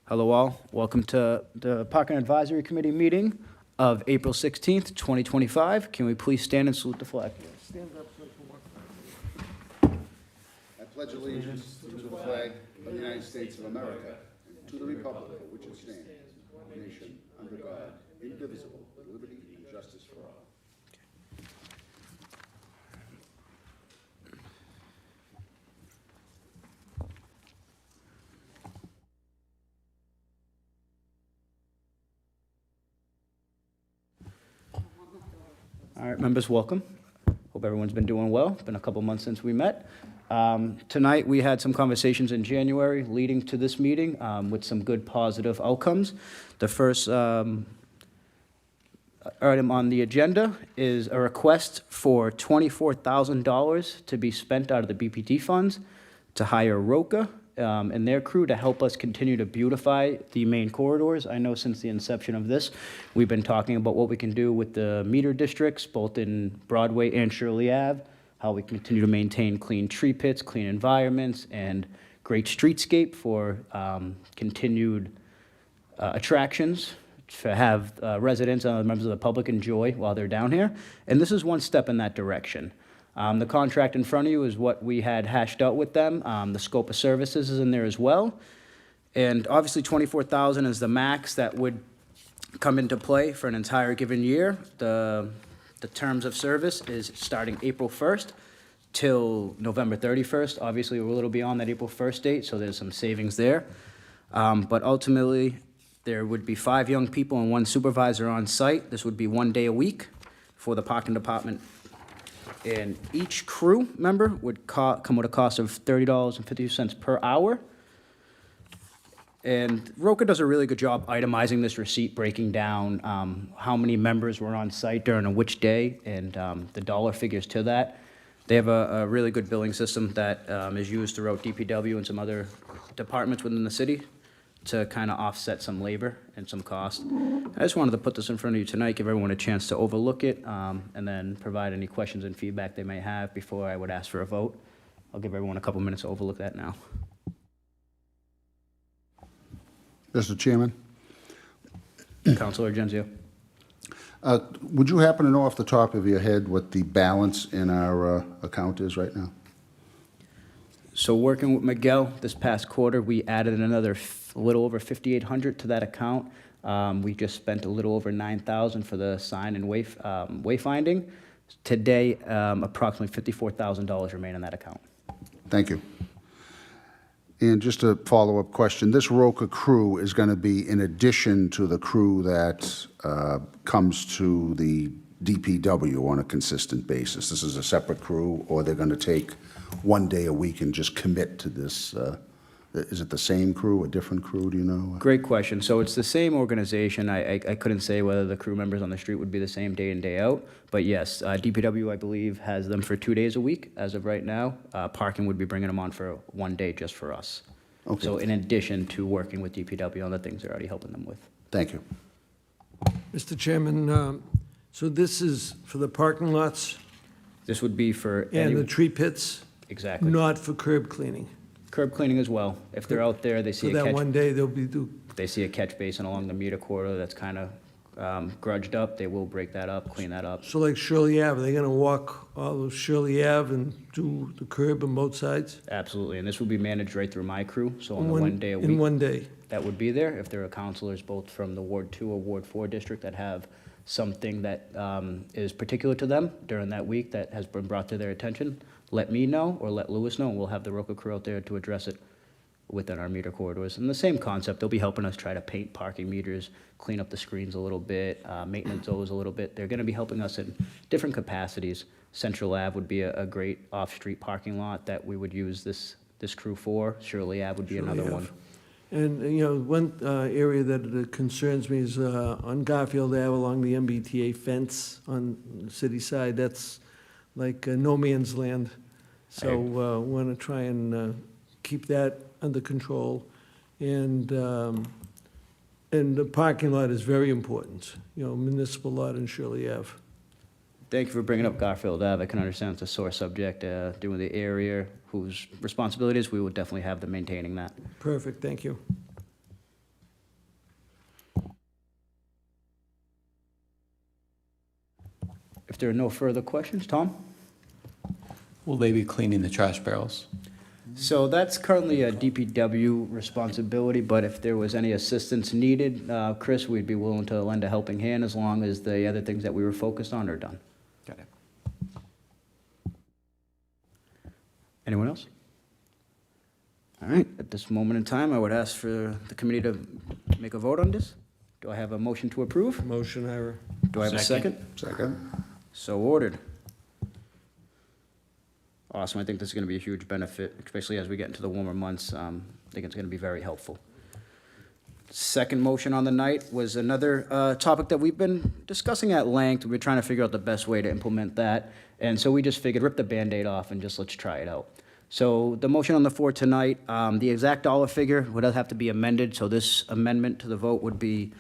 Hello all, welcome to the Parking Advisory Committee meeting of April 16th, 2025. Can we please stand and salute the flag? I pledge allegiance to the flag of the United States of America and to the republic for which it stands, one nation, under God, indivisible, with liberty and justice for all. All right, members, welcome. Hope everyone's been doing well. It's been a couple months since we met. Tonight, we had some conversations in January leading to this meeting with some good positive outcomes. The first item on the agenda is a request for $24,000 to be spent out of the BPT funds to hire Roca and their crew to help us continue to beautify the main corridors. I know since the inception of this, we've been talking about what we can do with the meter districts, both in Broadway and Shirley Ave, how we continue to maintain clean tree pits, clean environments, and great streetscape for continued attractions to have residents and other members of the public enjoy while they're down here. And this is one step in that direction. The contract in front of you is what we had hashed out with them. The scope of services is in there as well. And obviously 24,000 is the max that would come into play for an entire given year. The terms of service is starting April 1st till November 31st. Obviously, we're a little beyond that April 1st date, so there's some savings there. But ultimately, there would be 5 young people and 1 supervisor on site. This would be 1 day a week for the parking department. And each crew member would come with a cost of $30.50 per hour. And Roca does a really good job itemizing this receipt, breaking down how many members were on site during which day and the dollar figures to that. They have a really good billing system that is used throughout DPW and some other departments within the city to kind of offset some labor and some cost. I just wanted to put this in front of you tonight, give everyone a chance to overlook it, and then provide any questions and feedback they may have before I would ask for a vote. I'll give everyone a couple minutes to overlook that now. Mr. Chairman, Councilor Genzio. would you happen to know off the top of your head what the balance in our account is right now? So working with Miguel this past quarter, we added another little over 5,800 to that account. We just spent a little over 9,000 for the sign and wayfinding. Today, approximately $54,000 remain in that account. Thank you. And just a follow-up question, this Roca crew is going to be in addition to the crew that comes to the DPW on a consistent basis? This is a separate crew, or they're going to take 1 day a week and just commit to this? Is it the same crew, a different crew, do you know? Great question. So it's the same organization. I couldn't say whether the crew members on the street would be the same day in, day out. But yes, DPW, I believe, has them for 2 days a week as of right now. Parking would be bringing them on for 1 day just for us. Okay. So in addition to working with DPW on the things they're already helping them with. Thank you. Mr. Chairman, so this is for the parking lots This would be for and the any, tree pits, exactly. not for curb cleaning? Curb cleaning as well. If they're out there, they So see a that catch, 1 day they'll be they see a catch basin along the meter corridor that's kind of grudged up, they will break that up, clean that up. so like Shirley Ave, are they gonna walk all of Shirley Ave and do the curb on both sides? Absolutely, and this will be managed right through my crew, so on In the 1 day a In week 1 day? that would be there. If there are counselors both from the Ward 2 or Ward 4 district that have something that is particular to them during that week that has been brought to their attention, let me know or let Lewis know, and we'll have the Roca crew out there to address it within our meter corridors. And the same concept, they'll be helping us try to paint parking meters, clean up the screens a little bit, maintenance those a little bit. They're gonna be helping us in different capacities. Central Ave would be a great off-street parking lot that we would use this crew for. Shirley Ave would be Shirley another Ave. one. And, one area that concerns me is on Garfield Ave along the MBTA fence on the city side. That's like no man's land. So want to try and keep that under control. And the parking lot is very important, municipal lot in Shirley Ave. Thank you for bringing up Garfield Ave. I can understand it's a sore subject, doing the area whose responsibilities, we would definitely have them maintaining that. Perfect, thank you. If there are no further questions, Tom? Will they be cleaning the trash barrels? So that's currently a DPW responsibility, but if there was any assistance needed, Chris, we'd be willing to lend a helping hand as long as the other things that we were focused on are done. Got it. Anyone else? All right, at this moment in time, I would ask for the committee to make a vote on this. Do I have a motion to approve? Motion, Ira. Do I have a second? Second? So ordered. Awesome, I think this is gonna be a huge benefit, especially as we get into the warmer months. I think it's gonna be very helpful. Second motion on the night was another topic that we've been discussing at length. We're trying to figure out the best way to implement that. And so we just figured, rip the Band-Aid off and just let's try it out. So the motion on the floor tonight, the exact dollar figure would have to be amended. So this amendment to the vote would be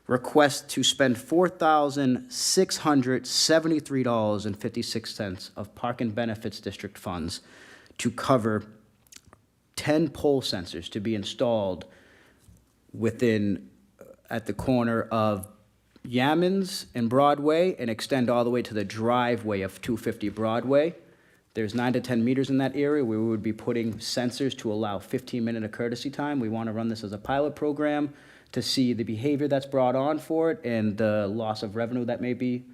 request to spend $4,673.56 of Park and Benefits District funds to cover 10 pole sensors to be installed within, at the corner of Yammons and Broadway and extend all the way to the driveway of 250 Broadway. There's 9 to 10 meters in that area where we would be putting sensors to allow 15-minute of courtesy time. We want to run this as a pilot program to see the behavior that's brought on for it and the loss of revenue that may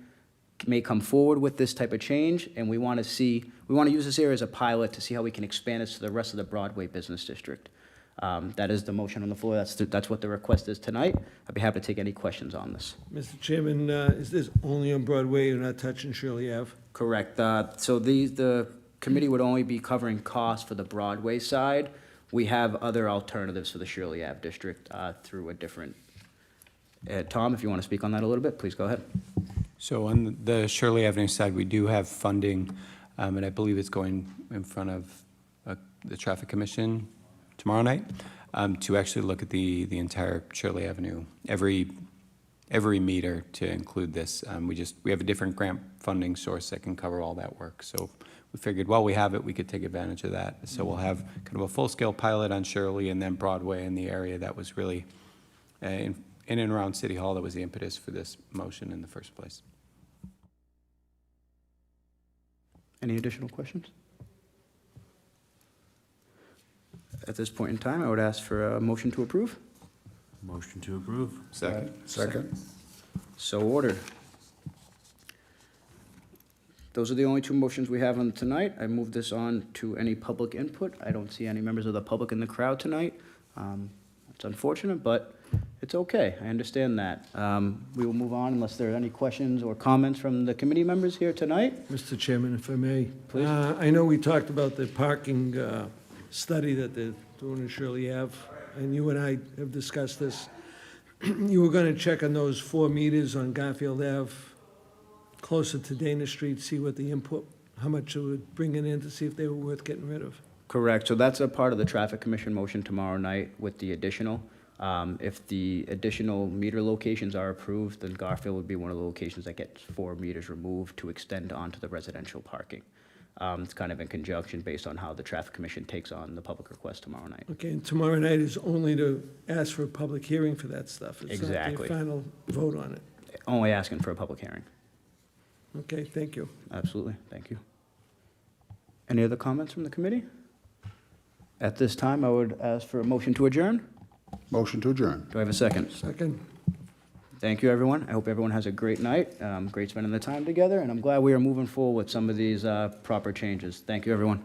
come forward with this type of change. And we want to use this area as a pilot to see how we can expand this to the rest of the Broadway Business District. That is the motion on the floor. That's what the request is tonight. I'd be happy to take any questions on this. Mr. Chairman, is this only on Broadway, you're not touching Shirley Ave? Correct. So the committee would only be covering costs for the Broadway side. We have other alternatives for the Shirley Ave district through a different. Tom, if you want to speak on that a little bit, please go ahead. So on the Shirley Avenue side, we do have funding, and I believe it's going in front of the Traffic Commission tomorrow night to actually look at the entire Shirley Avenue, every meter to include this. We have a different grant funding source that can cover all that work. So we figured while we have it, we could take advantage of that. So we'll have kind of a full-scale pilot on Shirley and then Broadway in the area that was really in and around City Hall. That was the impetus for this motion in the first place. Any additional questions? At this point in time, I would ask for a motion to approve. Motion to approve. Second. Second? So ordered. Those are the only two motions we have on tonight. I move this on to any public input. I don't see any members of the public in the crowd tonight. It's unfortunate, but it's okay. I understand that. We will move on unless there are any questions or comments from the committee members here tonight. Mr. Chairman, if I may. Please. I know we talked about the parking study that they're doing in Shirley Ave, and you and I have discussed this. You were going to check on those 4 meters on Garfield Ave, closer to Dana Street, see what the input, how much it would bring it in to see if they were worth getting rid of. Correct. So that's a part of the Traffic Commission motion tomorrow night with the additional. If the additional meter locations are approved, then Garfield would be one of the locations that gets 4 meters removed to extend onto the residential parking. It's kind of in conjunction based on how the Traffic Commission takes on the public request tomorrow night. Okay, and tomorrow night is only to ask for a public hearing for that stuff. Exactly. It's not the final vote on it. Only asking for a public hearing. Okay, thank you. Absolutely. Thank you. Any other comments from the committee? At this time, I would ask for a motion to adjourn. Motion to adjourn. Do I have a second? Second. Thank you, everyone. I hope everyone has a great night. Great spending the time together, and I'm glad we are moving forward with some of these proper changes. Thank you, everyone.